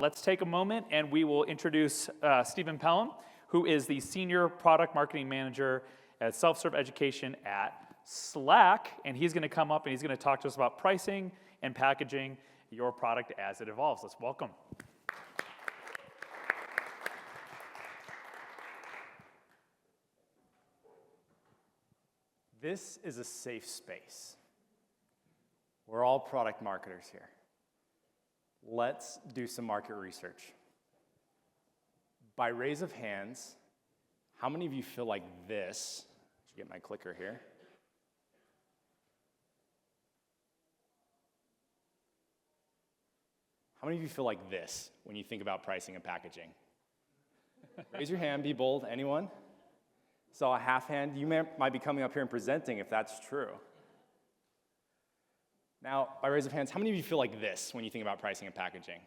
Let's take a moment and we will introduce Stephen Pelham, who is the Senior Product Marketing Manager at Self-Serve Education at Slack. And he's going to come up and he's going to talk to us about pricing and packaging your product as it evolves. Let's welcome. This is a safe space. We're all product marketers here. Let's do some market research. By raise of hands, how many of you feel like this? I should get my clicker here. How many of you feel like this when you think about pricing and packaging? Raise your hand, be bold. Anyone? Saw a half hand. You might be coming up here and presenting if that's true. Now, by raise of hands, how many of you feel like this when you think about pricing and packaging?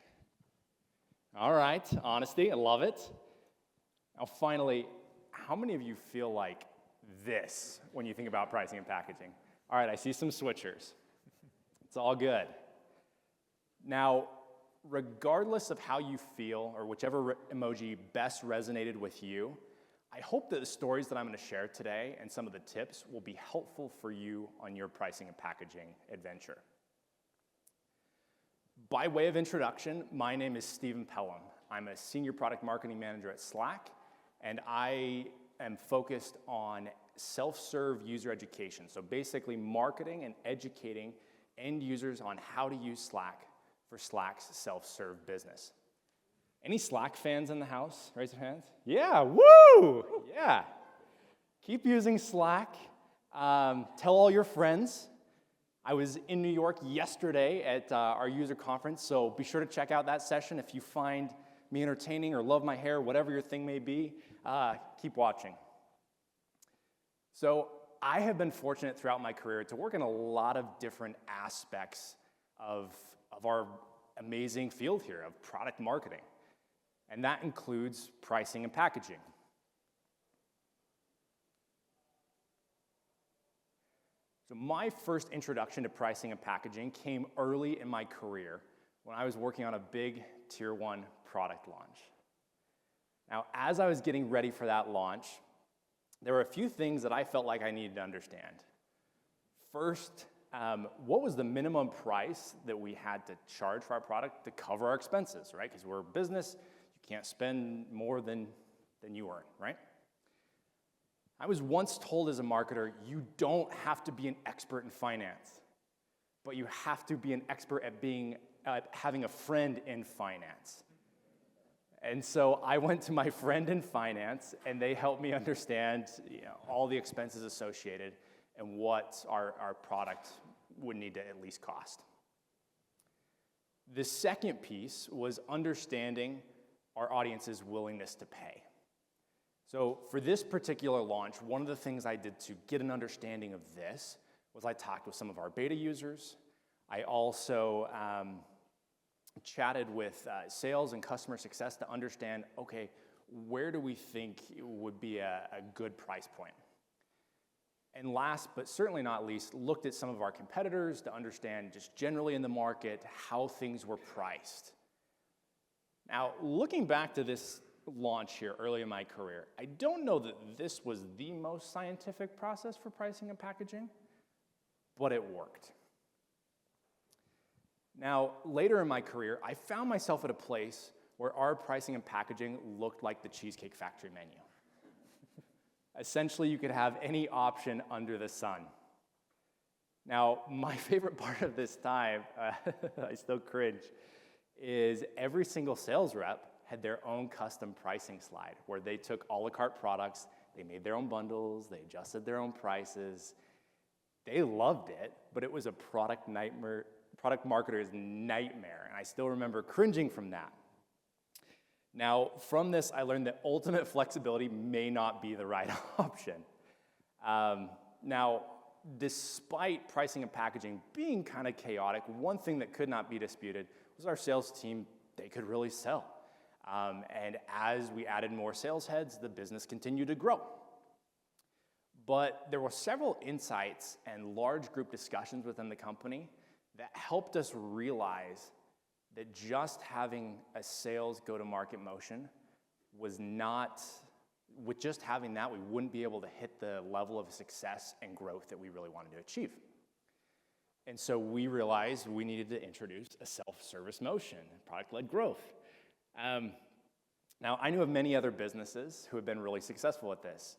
All right, honesty, I love it. Now, finally, how many of you feel like this when you think about pricing and packaging? All right, I see some switchers. It's all good. Now, regardless of how you feel or whichever emoji best resonated with you, I hope that the stories that I'm going to share today and some of the tips will be helpful for you on your pricing and packaging adventure. By way of introduction, my name is Stephen Pelham. I'm a Senior Product Marketing Manager at Slack, and I am focused on self-serve user education. So basically marketing and educating end users on how to use Slack for Slack's self-serve business. Any Slack fans in the house? Raise your hands. Yeah, woo! Yeah. Keep using Slack. Tell all your friends. I was in New York yesterday at our user conference, so be sure to check out that session. If you find me entertaining or love my hair, whatever your thing may be, keep watching. So I have been fortunate throughout my career to work in a lot of different aspects of our amazing field here of product marketing. And that includes pricing and packaging. So my first introduction to pricing and packaging came early in my career when I was working on a big Tier 1 product launch. Now, as I was getting ready for that launch, there were a few things that I felt like I needed to understand. First, what was the minimum price that we had to charge for our product to cover our expenses, right? Because we're a business. You can't spend more than you earn, right? I was once told as a marketer, you don't have to be an expert in finance, but you have to be an expert at having a friend in finance. And so I went to my friend in finance, and they helped me understand all the expenses associated and what our product would need to at least cost. The second piece was understanding our audience's willingness to pay. So for this particular launch, one of the things I did to get an understanding of this was I talked with some of our beta users. I also chatted with sales and customer success to understand, okay, where do we think would be a good price point? And last, but certainly not least, looked at some of our competitors to understand just generally in the market how things were priced. Now, looking back to this launch here early in my career, I don't know that this was the most scientific process for pricing and packaging, but it worked. Now, later in my career, I found myself at a place where our pricing and packaging looked like the Cheesecake Factory menu. Essentially, you could have any option under the sun. Now, my favorite part of this time, I still cringe, is every single sales rep had their own custom pricing slide where they took a la carte products, they made their own bundles, they adjusted their own prices. They loved it, but it was a product marketer's nightmare, and I still remember cringing from that. Now, from this, I learned that ultimate flexibility may not be the right option. Now, despite pricing and packaging being kind of chaotic, one thing that could not be disputed was our sales team, they could really sell. And as we added more sales heads, the business continued to grow. But there were several insights and large group discussions within the company that helped us realize that just having a sales go-to-market motion was not, with just having that, we wouldn't be able to hit the level of success and growth that we really wanted to achieve. And so we realized we needed to introduce a self-service motion, product-led growth. Now, I knew of many other businesses who have been really successful at this.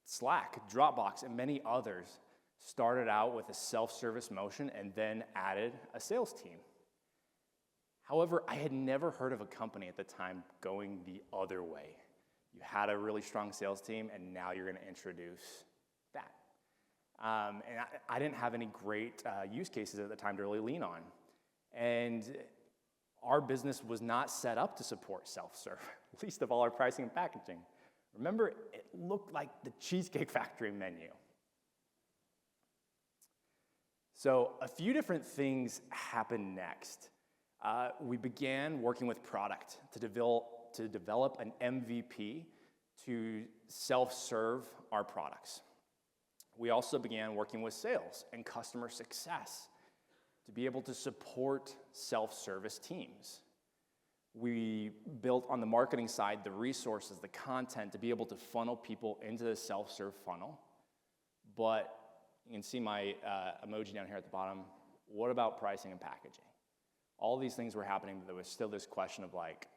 Slack, Dropbox, and many others started out with a self-service motion and then added a sales team. However, I had never heard of a company at the time going the other way. You had a really strong sales team, and now you're going to introduce that. And I didn't have any great use cases at the time to really lean on. And our business was not set up to support self-serve, least of all our pricing and packaging. Remember, it looked like the Cheesecake Factory menu. So a few different things happened next. We began working with product to develop an MVP to self-serve our products. We also began working with sales and customer success to be able to support self-service teams. We built on the marketing side the resources, the content to be able to funnel people into the self-serve funnel. But you can see my emoji down here at the bottom. What about pricing and packaging? All these things were happening, but there was still this question of like,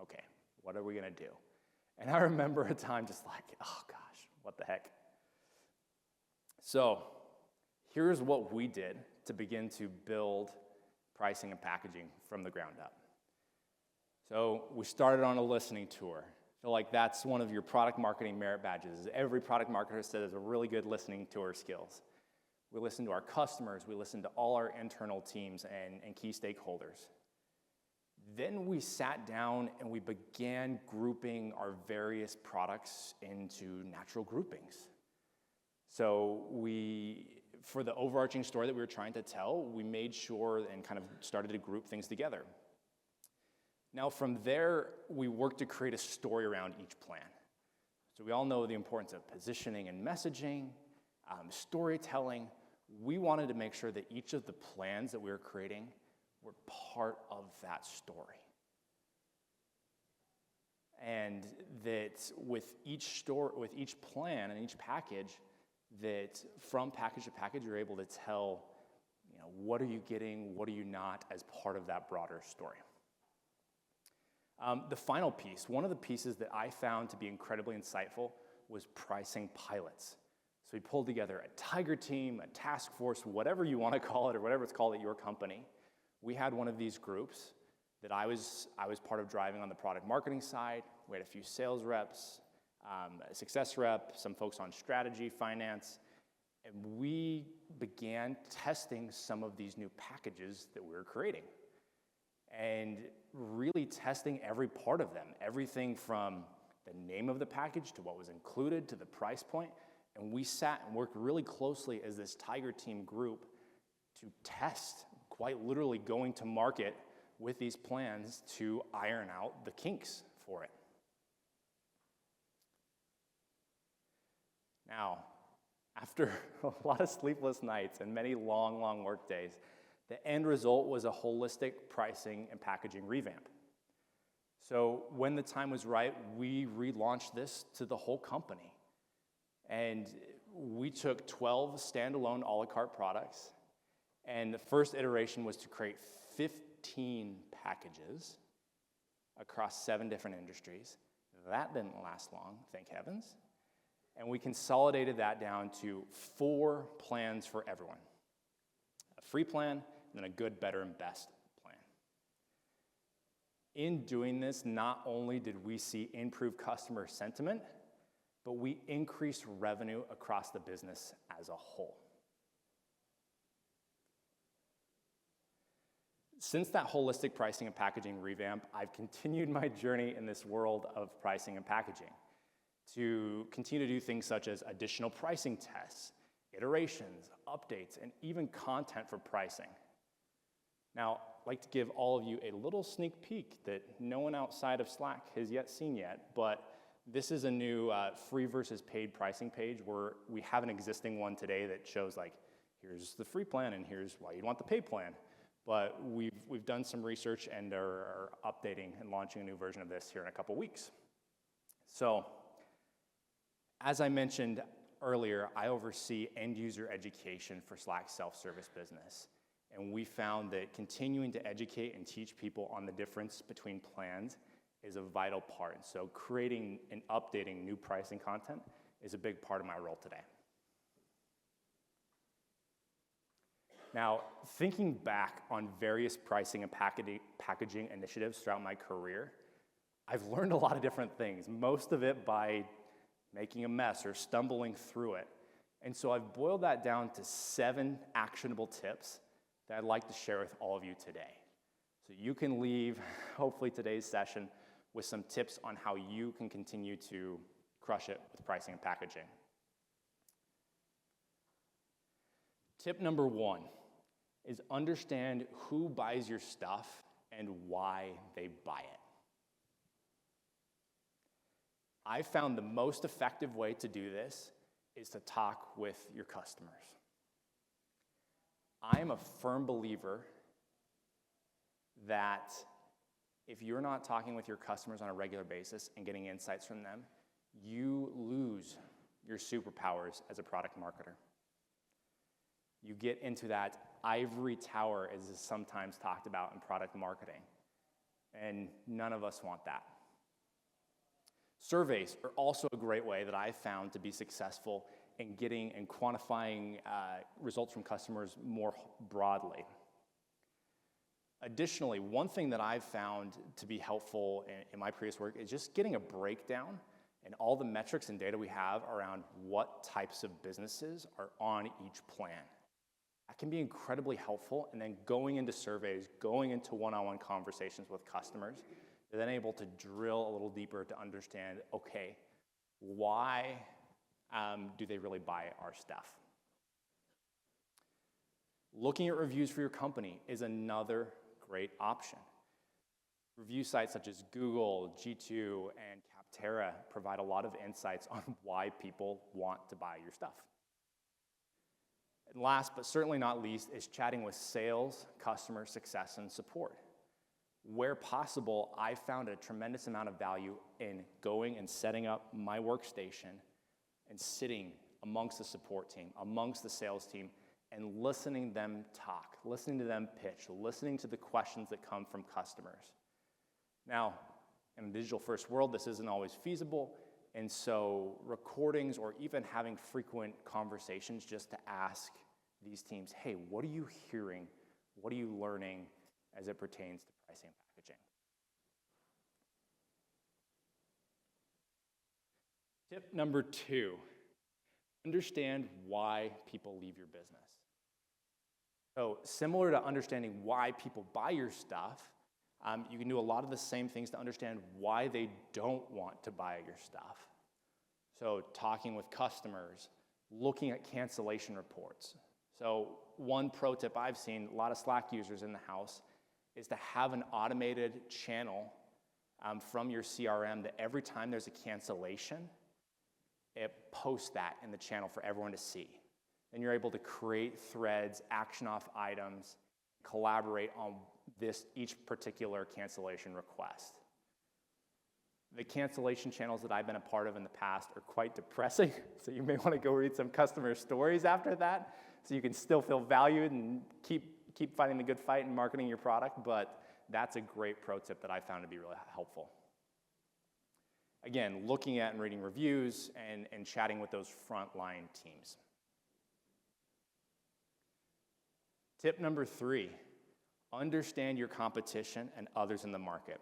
okay, what are we gonna do? And I remember a time just like, oh gosh, what the heck? So here's what we did to begin to build pricing and packaging from the ground up. So we started on a listening tour. I feel like that's one of your product marketing merit badges. Every product marketer says there's a really good listening tour skills. We listened to our customers, we listened to all our internal teams and key stakeholders. Then we sat down and we began grouping our various products into natural groupings. So for the overarching story that we were trying to tell, we made sure and kind of started to group things together. Now from there, we worked to create a story around each plan. So we all know the importance of positioning and messaging, storytelling. We wanted to make sure that each of the plans that we were creating were part of that story. And that with each plan and each package, that from package to package, you're able to tell, what are you getting, what are you not, as part of that broader story. The final piece, one of the pieces that I found to be incredibly insightful was pricing pilots. So we pulled together a tiger team, a task force, whatever you want to call it, or whatever it's called at your company. We had one of these groups that I was part of driving on the product marketing side. We had a few sales reps, a success rep, some folks on strategy, finance, and we began testing some of these new packages that we were creating and really testing every part of them, everything from the name of the package to what was included to the price point. And we sat and worked really closely as this Tiger Team group to test, quite literally going to market with these plans to iron out the kinks for it. Now, after a lot of sleepless nights and many long, long work days, the end result was a holistic pricing and packaging revamp. So when the time was right, we relaunched this to the whole company. And we took 12 standalone a la carte products, and the first iteration was to create 15 packages across 7 different industries. That didn't last long, thank heavens. And we consolidated that down to 4 plans for everyone. A free plan, and then a good, better, and best plan. In doing this, not only did we see improved customer sentiment, but we increased revenue across the business as a whole. Since that holistic pricing and packaging revamp, I've continued my journey in this world of pricing and packaging to continue to do things such as additional pricing tests, iterations, updates, and even content for pricing. Now, I'd like to give all of you a little sneak peek that no one outside of Slack has yet seen yet, but this is a new free versus paid pricing page where we have an existing one today that shows like, here's the free plan and here's why you'd want the pay plan. But we've done some research and are updating and launching a new version of this here in a couple weeks. So, as I mentioned earlier, I oversee end user education for Slack's self-service business. And we found that continuing to educate and teach people on the difference between plans is a vital part. And so creating and updating new pricing content is a big part of my role today. Now, thinking back on various pricing and packaging initiatives throughout my career, I've learned a lot of different things, most of it by making a mess or stumbling through it. And so I've boiled that down to 7 actionable tips that I'd like to share with all of you today. So you can leave, hopefully, today's session with some tips on how you can continue to crush it with pricing and packaging. Tip number 1 is understand who buys your stuff and why they buy it. I found the most effective way to do this is to talk with your customers. I am a firm believer that if you're not talking with your customers on a regular basis and getting insights from them, you lose your superpowers as a product marketer. You get into that ivory tower, as is sometimes talked about in product marketing, and none of us want that. Surveys are also a great way that I've found to be successful in getting and quantifying results from customers more broadly. Additionally, one thing that I've found to be helpful in my previous work is just getting a breakdown and all the metrics and data we have around what types of businesses are on each plan. That can be incredibly helpful, and then going into surveys, going into one-on-one conversations with customers, you're then able to drill a little deeper to understand, okay, why do they really buy our stuff? Looking at reviews for your company is another great option. Review sites such as Google, G2, and Capterra provide a lot of insights on why people want to buy your stuff. And last, but certainly not least, is chatting with sales, customer success, and support. Where possible, I found a tremendous amount of value in going and setting up my workstation and sitting amongst the support team, amongst the sales team, and listening to them talk, listening to them pitch, listening to the questions that come from customers. Now, in a digital-first world, this isn't always feasible, and so recordings or even having frequent conversations just to ask these teams, hey, what are you hearing? What are you learning as it pertains to pricing and packaging? Tip number 2, understand why people leave your business. So similar to understanding why people buy your stuff, you can do a lot of the same things to understand why they don't want to buy your stuff. So talking with customers, looking at cancellation reports. So one pro tip I've seen, a lot of Slack users in the house, is to have an automated channel from your CRM that every time there's a cancellation, it posts that in the channel for everyone to see. Then you're able to create threads, action off items, collaborate on each particular cancellation request. The cancellation channels that I've been a part of in the past are quite depressing, so you may want to go read some customer stories after that, so you can still feel valued and keep fighting the good fight and marketing your product, but that's a great pro tip that I found to be really helpful. Again, looking at and reading reviews and chatting with those frontline teams. Tip number 3, understand your competition and others in the market.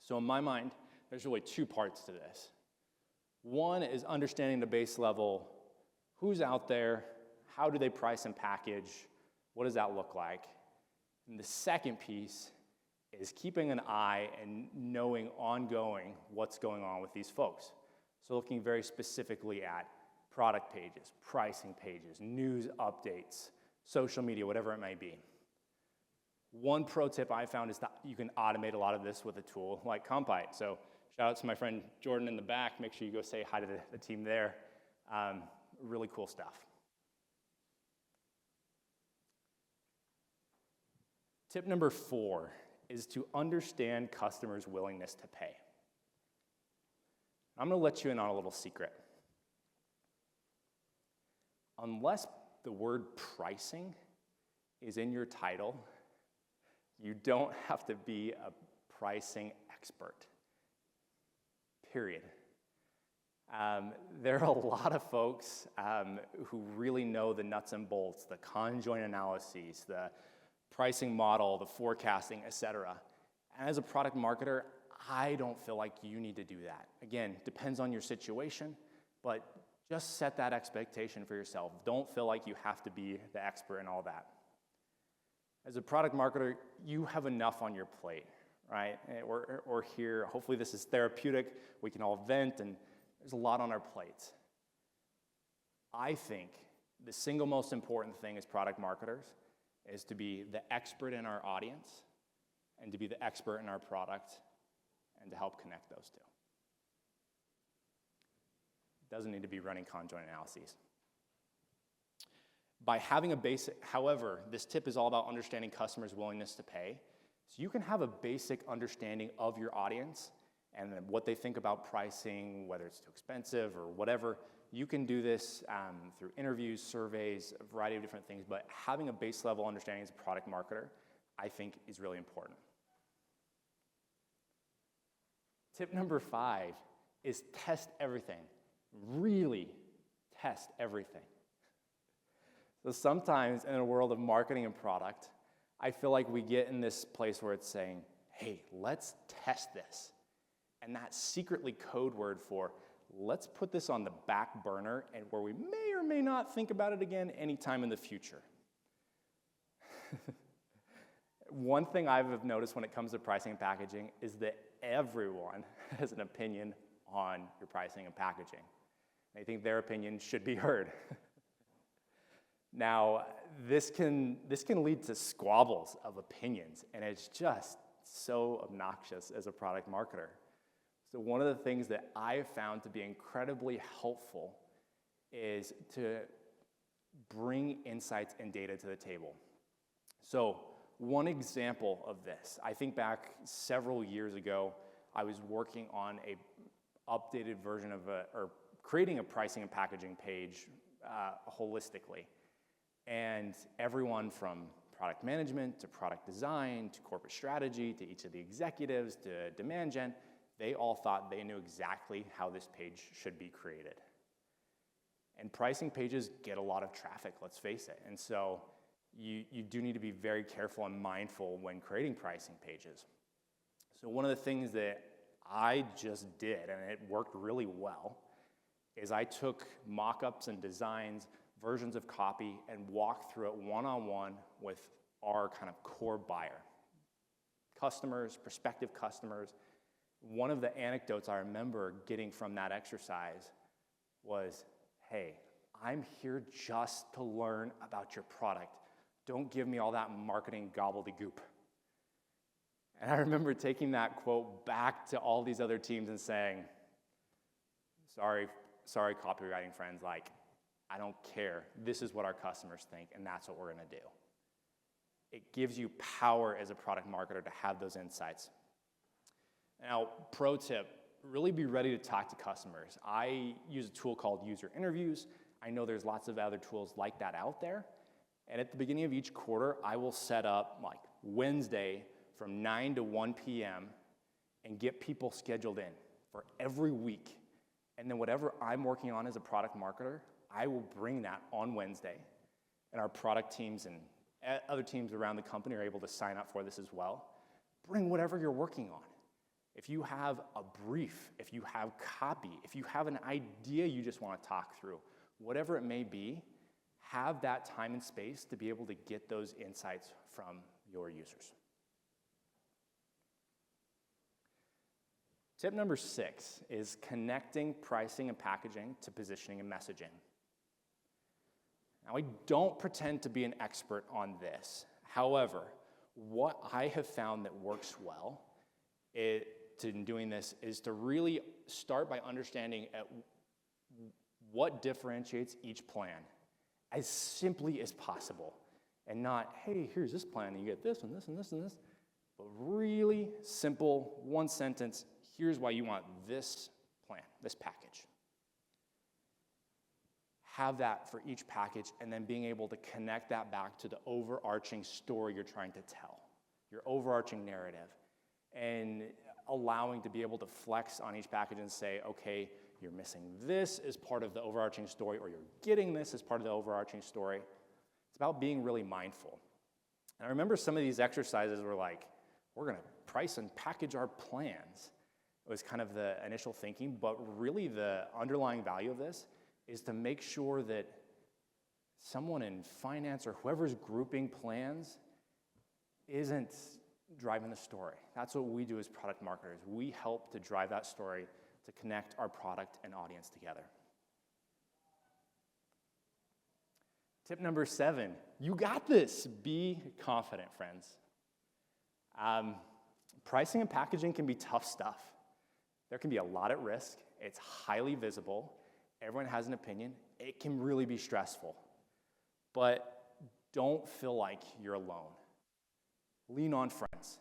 So in my mind, there's really 2 parts to this. One is understanding the base level, who's out there, how do they price and package, what does that look like? And the second piece is keeping an eye and knowing ongoing what's going on with these folks. So looking very specifically at product pages, pricing pages, news updates, social media, whatever it may be. One pro tip I found is that you can automate a lot of this with a tool like Compite. So shout out to my friend Jordan in the back. Make sure you go say hi to the team there. Really cool stuff. Tip number 4 is to understand customers' willingness to pay. I'm going to let you in on a little secret. Unless the word pricing is in your title, you don't have to be a pricing expert, period. There are a lot of folks who really know the nuts and bolts, the conjoint analyses, the pricing model, the forecasting, etc. And as a product marketer, I don't feel like you need to do that. Again, depends on your situation, but just set that expectation for yourself. Don't feel like you have to be the expert in all that. As a product marketer, you have enough on your plate, right? We're here, hopefully this is therapeutic, we can all vent, and there's a lot on our plates. I think the single most important thing as product marketers is to be the expert in our audience and to be the expert in our product and to help connect those two. It doesn't need to be running conjoint analyses. By having a basic, however, this tip is all about understanding customers' willingness to pay. So you can have a basic understanding of your audience and what they think about pricing, whether it's too expensive or whatever. You can do this through interviews, surveys, a variety of different things, but having a base level understanding as a product marketer, I think, is really important. Tip number 5 is test everything. Really test everything. So sometimes in a world of marketing and product, I feel like we get in this place where it's saying, hey, let's test this. And that's secretly code word for let's put this on the back burner and where we may or may not think about it again anytime in the future. One thing I've noticed when it comes to pricing and packaging is that everyone has an opinion on your pricing and packaging. They think their opinion should be heard. Now, this can lead to squabbles of opinions, and it's just so obnoxious as a product marketer. So one of the things that I have found to be incredibly helpful is to bring insights and data to the table. So one example of this, I think back several years ago, I was working on a updated version of or creating a pricing and packaging page holistically. And everyone from product management to product design to corporate strategy to each of the executives to demand gen, they all thought they knew exactly how this page should be created. And pricing pages get a lot of traffic, let's face it. And so you do need to be very careful and mindful when creating pricing pages. So one of the things that I just did, and it worked really well, is I took mock-ups and designs, versions of copy, and walked through it one-on-one with our kind of core buyer. Customers, prospective customers. One of the anecdotes I remember getting from that exercise was, hey, I'm here just to learn about your product. Don't give me all that marketing gobbledygook. And I remember taking that quote back to all these other teams and saying, sorry copywriting friends, like, I don't care. This is what our customers think, and that's what we're gonna do. It gives you power as a product marketer to have those insights. Now, pro tip, really be ready to talk to customers. I use a tool called User Interviews. I know there's lots of other tools like that out there. And at the beginning of each quarter, I will set up like Wednesday from 9 to 1 p.m. and get people scheduled in for every week. And then whatever I'm working on as a product marketer, I will bring that on Wednesday. And our product teams and other teams around the company are able to sign up for this as well. Bring whatever you're working on. If you have a brief, if you have copy, if you have an idea you just want to talk through, whatever it may be, have that time and space to be able to get those insights from your users. Tip number 6 is connecting pricing and packaging to positioning and messaging. Now, I don't pretend to be an expert on this. However, what I have found that works well in doing this is to really start by understanding what differentiates each plan as simply as possible. and not, hey, here's this plan, and you get this and this and this and this, but really simple, one sentence, here's why you want this plan, this package. Have that for each package, and then being able to connect that back to the overarching story you're trying to tell, your overarching narrative, and allowing to be able to flex on each package and say, okay, you're missing this as part of the overarching story, or you're getting this as part of the overarching story. It's about being really mindful. And I remember some of these exercises were like, we're going to price and package our plans. It was kind of the initial thinking, but really the underlying value of this is to make sure that someone in finance or whoever's grouping plans isn't driving the story. That's what we do as product marketers. We help to drive that story to connect our product and audience together. Tip number 7, you got this. Be confident, friends. Pricing and packaging can be tough stuff. There can be a lot at risk. It's highly visible. Everyone has an opinion. It can really be stressful. But don't feel like you're alone. Lean on friends.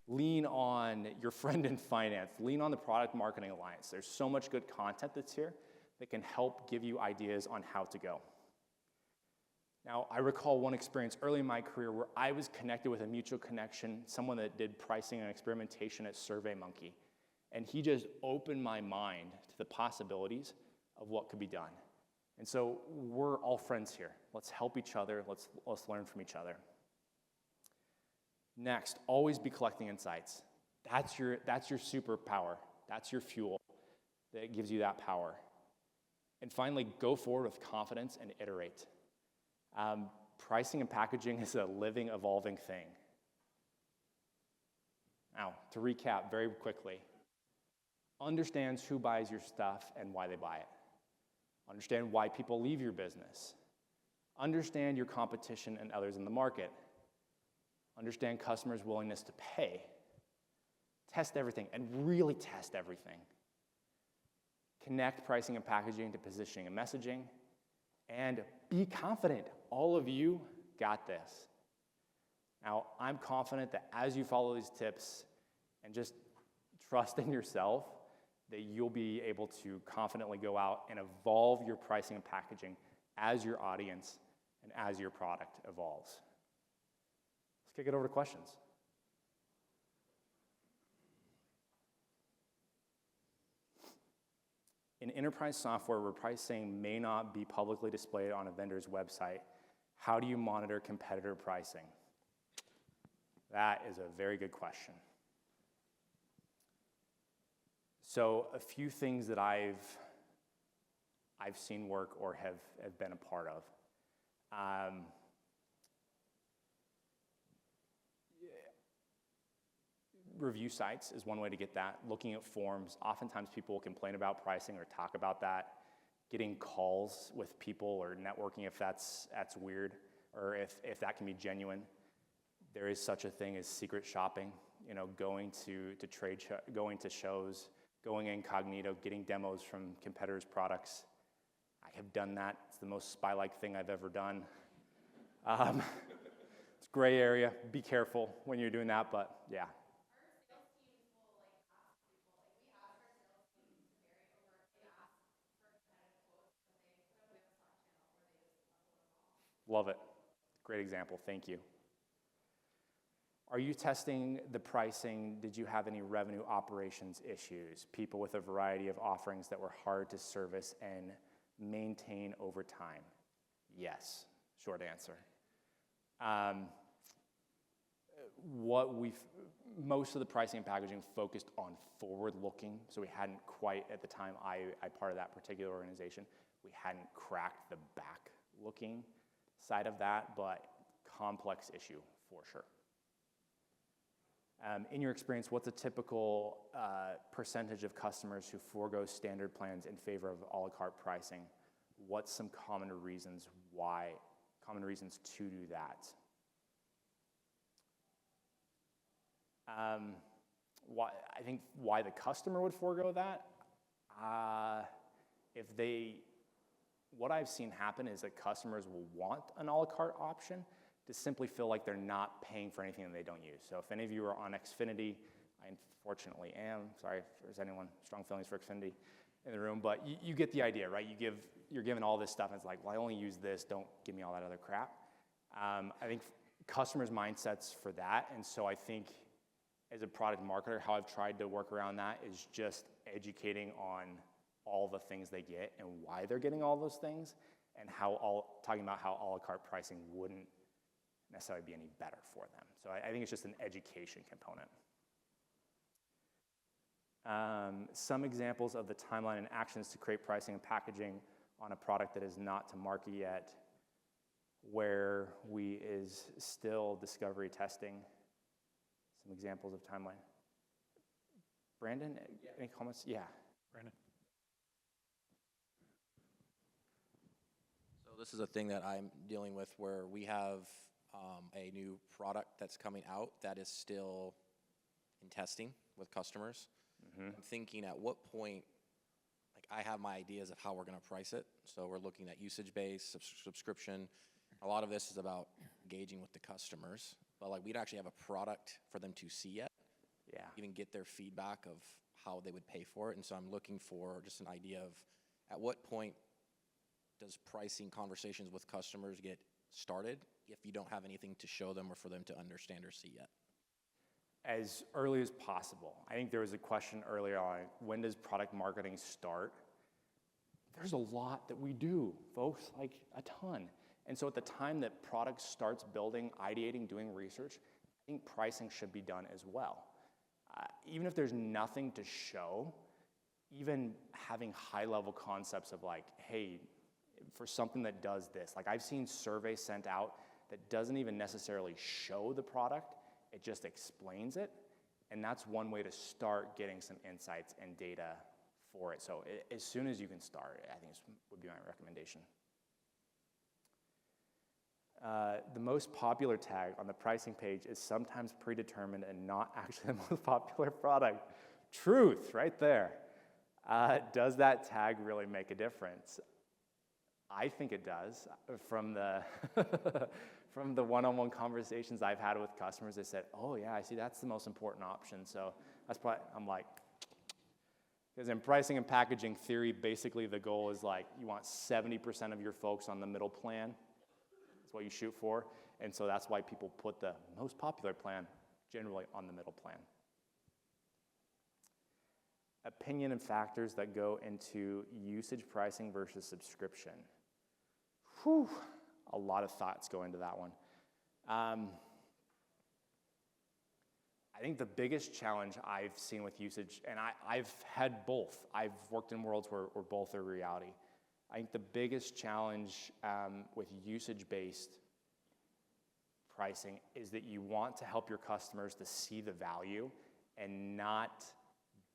Lean on your friend in finance. Lean on the Product Marketing Alliance. There's so much good content that's here that can help give you ideas on how to go. Now, I recall one experience early in my career where I was connected with a mutual connection, someone that did pricing and experimentation at SurveyMonkey. And he just opened my mind to the possibilities of what could be done. And so we're all friends here. Let's help each other. Let's learn from each other. Next, always be collecting insights. That's your superpower. That's your fuel that gives you that power. And finally, go forward with confidence and iterate. Pricing and packaging is a living, evolving thing. Now, to recap very quickly, understands who buys your stuff and why they buy it. Understand why people leave your business. Understand your competition and others in the market. Understand customers' willingness to pay. Test everything, and really test everything. Connect pricing and packaging to positioning and messaging. And be confident. All of you got this. Now, I'm confident that as you follow these tips and just trust in yourself, that you'll be able to confidently go out and evolve your pricing and packaging as your audience and as your product evolves. Let's kick it over to questions. In enterprise software where pricing may not be publicly displayed on a vendor's website, how do you monitor competitor pricing? That is a very good question. So a few things that I've seen work or have been a part of. Review sites is one way to get that. Looking at forums. Oftentimes people will complain about pricing or talk about that. Getting calls with people or networking if that's weird or if that can be genuine. There is such a thing as secret shopping. You know, going to shows, going incognito, getting demos from competitors' products. I have done that. It's the most spy-like thing I've ever done. It's gray area. Be careful when you're doing that, but yeah. Love it. Great example. Thank you. Are you testing the pricing? Did you have any revenue operations issues? People with a variety of offerings that were hard to service and maintain over time? Yes. Short answer. Most of the pricing and packaging focused on forward-looking, so we hadn't quite, at the time I part of that particular organization, we hadn't cracked the back-looking side of that, but complex issue for sure. In your experience, what's a typical percentage of customers who forego standard plans in favor of a la carte pricing? What's some common reasons to do that? I think why the customer would forego that? What I've seen happen is that customers will want an a la carte option, to simply feel like they're not paying for anything that they don't use. So if any of you are on Xfinity, I unfortunately am. Sorry if there's anyone strong feelings for Xfinity in the room, but you get the idea, right? You're given all this stuff, and it's like, well, I only use this. Don't give me all that other crap. I think customers' mindsets for that, and so I think as a product marketer, how I've tried to work around that is just educating on all the things they get and why they're getting all those things, and talking about how a la carte pricing wouldn't necessarily be any better for them. So I think it's just an education component. Some examples of the timeline and actions to create pricing and packaging on a product that is not to market yet, where we is still discovery testing. Some examples of timeline. Brandon, any comments? Yeah. Brandon. So this is a thing that I'm dealing with where we have a new product that's coming out that is still in testing with customers. I'm thinking at what point, like I have my ideas of how we're going to price it. So we're looking at usage-based, subscription. A lot of this is about engaging with the customers, but like we don't actually have a product for them to see yet. Yeah. Even get their feedback of how they would pay for it. And so I'm looking for just an idea of at what point does pricing conversations with customers get started if you don't have anything to show them or for them to understand or see yet? As early as possible. I think there was a question earlier on, when does product marketing start? There's a lot that we do, folks, like a ton. And so at the time that product starts building, ideating, doing research, I think pricing should be done as well. Even if there's nothing to show, even having high-level concepts of like, hey, for something that does this, like I've seen surveys sent out that doesn't even necessarily show the product, it just explains it, and that's one way to start getting some insights and data for it. So as soon as you can start, I think would be my recommendation. The most popular tag on the pricing page is sometimes predetermined and not actually the most popular product. Truth, right there. Does that tag really make a difference? I think it does. From the from the one-on-one conversations I've had with customers, they said, "Oh yeah, I see. That's the most important option." So that's probably, I'm like, because in pricing and packaging theory, basically the goal is like you want 70% of your folks on the middle plan. That's what you shoot for, and so that's why people put the most popular plan generally on the middle plan. Opinion and factors that go into usage pricing versus subscription. Whew, a lot of thoughts go into that one. I think the biggest challenge I've seen with usage, and I've had both. I've worked in worlds where both are reality. I think the biggest challenge with usage-based pricing is that you want to help your customers to see the value and not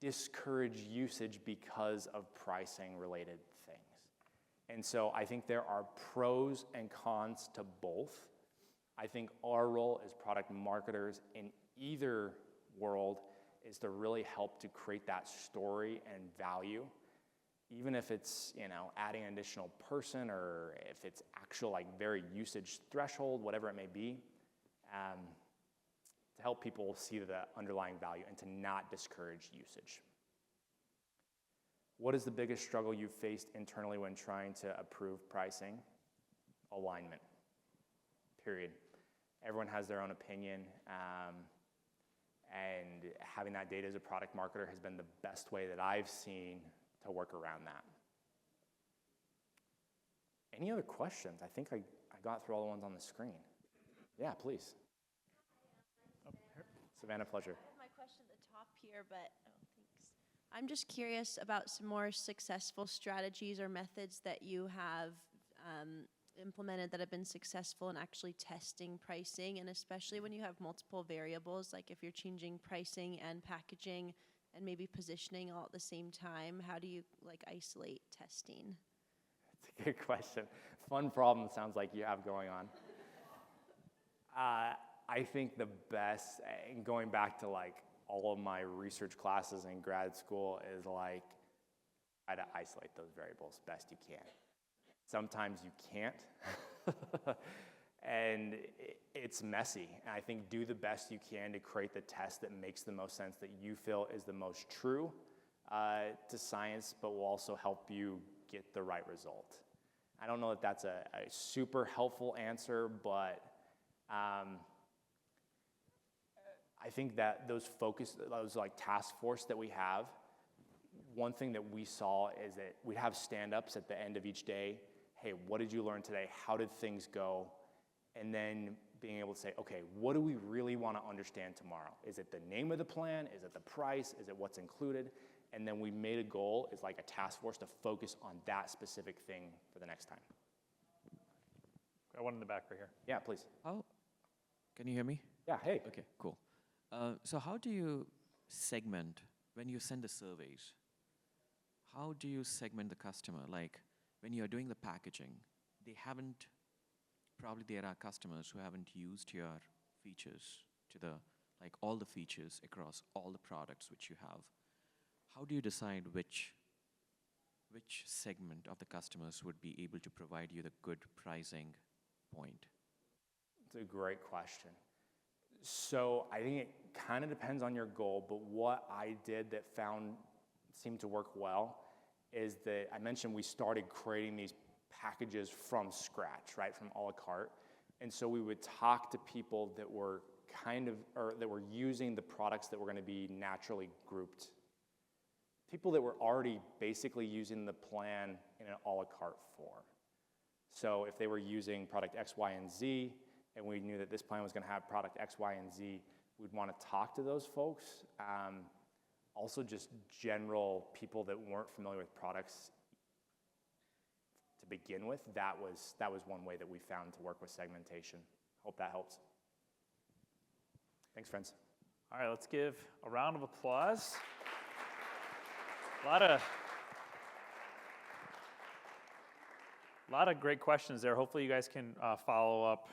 discourage usage because of pricing-related things. And so I think there are pros and cons to both. I think our role as product marketers in either world is to really help to create that story and value, even if it's, adding an additional person or if it's actual like very usage threshold, whatever it may be, to help people see the underlying value and to not discourage usage. What is the biggest struggle you've faced internally when trying to approve pricing? Alignment, period. Everyone has their own opinion, and having that data as a product marketer has been the best way that I've seen to work around that. Any other questions? I think I got through all the ones on the screen. Yeah, please. Savannah, pleasure. I have my question at the top here, but thanks. I'm just curious about some more successful strategies or methods that you have implemented that have been successful in actually testing pricing, and especially when you have multiple variables, like if you're changing pricing and packaging and maybe positioning all at the same time, how do you isolate testing? That's a good question. Fun problem sounds like you have going on. I think the best, and going back to all of my research classes in grad school, is try to isolate those variables best you can. Sometimes you can't, and it's messy. And I think do the best you can to create the test that makes the most sense, that you feel is the most true to science, but will also help you get the right result. I don't know that that's a super helpful answer, but I think that those like task force that we have, one thing that we saw is that we have stand-ups at the end of each day. Hey, what did you learn today? How did things go? And then being able to say, okay, what do we really want to understand tomorrow? Is it the name of the plan? Is it the price? Is it what's included? And then we made a goal, it's like a task force to focus on that specific thing for the next time. Got one in the back right here. Yeah, please. How, can you hear me? Yeah, hey. Okay, cool. So how do you segment, when you send the surveys, how do you segment the customer? Like, when you're doing the packaging, probably there are customers who haven't used your features like all the features across all the products which you have. How do you decide which segment of the customers would be able to provide you the good pricing point? It's a great question. So I think it kind of depends on your goal, but what I did that seemed to work well is that I mentioned we started creating these packages from scratch, right, from a la carte. And so we would talk to people that were that were using the products that were going to be naturally grouped. People that were already basically using the plan in an a la carte form. So if they were using product X, Y, and Z, and we knew that this plan was going to have product X, Y, and Z, we'd want to talk to those folks. Also just general people that weren't familiar with products to begin with, that was one way that we found to work with segmentation. Hope that helps. Thanks, friends. All right, let's give a round of applause. A lot of great questions there. Hopefully you guys can follow up